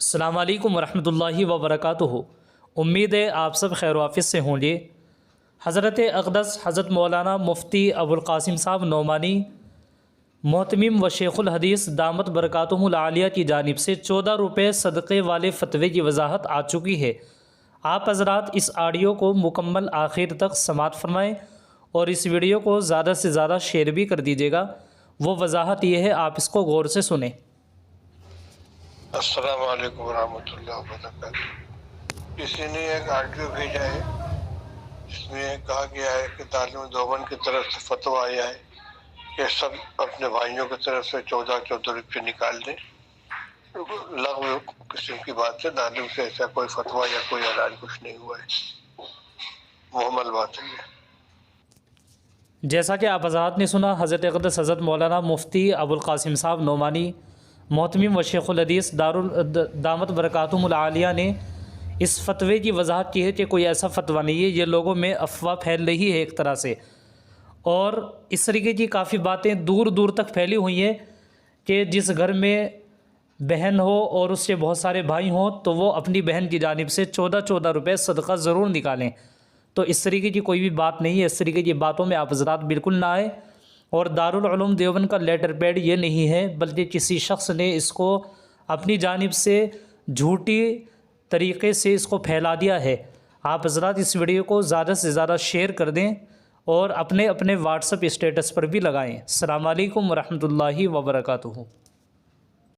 अस्सलाम वालेकुम वरहमतुल्लाहि वबरकातुहू। उम्मीद है आप सब खैर वाफिस से होंगे। हज़रत अक़दस हज़रत मौलाना मुफ्ती अबुल क़ासिम साहब नोमानी मोहतमिम व शेखुल हदीस दामत बरकातुहुल आलिया की जानिब से 14 रुपये सदक़े वाले फ़तवे की वजाहत आ चुकी है। आप हज़रात इस ऑडियो को मुकम्मल आखिर तक समाअत फरमाएँ और इस वीडियो को ज़्यादा से ज़्यादा शेयर भी कर दीजिएगा। वो वजाहत ये है, आप इसको गौर से सुने। अस्सलाम वालेकुम रहमतुल्लाहि व बरकातुहू। किसी ने एक ऑडियो भेजा है जिसमें कहा गया है कि तालिम देवबंद की तरफ से फतवा आया है कि सब अपने भाइयों की तरफ से 14 रुपये निकाल दें। लगभग किस्म की बात है, तालिम से ऐसा कोई फतवा या कोई ऐलान कुछ नहीं हुआ है, मुहम्मल बात है। जैसा कि आप हज़रात ने सुना, हज़रत अक़दस हज़रत मौलाना मुफ्ती अबुल क़ासिम साहब नोमानी मोहतमिम व शेखुल हदीस दामत बरकातुहुल आलिया ने इस फ़तवे की वजाहत की है कि कोई ऐसा फ़तवा नहीं है, ये लोगों में अफवाह फैल रही है एक तरह से। और इस तरीके की काफ़ी बातें दूर दूर तक फैली हुई हैं कि जिस घर में बहन हो और उसके बहुत सारे भाई हों तो वो अपनी बहन की जानिब से 14 रुपये सदका ज़रूर निकालें। तो इस तरीके की कोई भी बात नहीं है। इस तरीके की बातों में आप हज़रात बिल्कुल ना आए। और दारुल उलूम देवबंद का लेटर पैड ये नहीं है, बल्कि किसी शख्स ने इसको अपनी जानिब से झूठी तरीक़े से इसको फैला दिया है। आप हज़रात इस वीडियो को ज़्यादा से ज़्यादा शेयर कर दें और अपने अपने व्हाट्सएप स्टेटस पर भी लगाएं। अस्सलाम वालेकुम वरहमतुल्लाहि वबरकातुहू।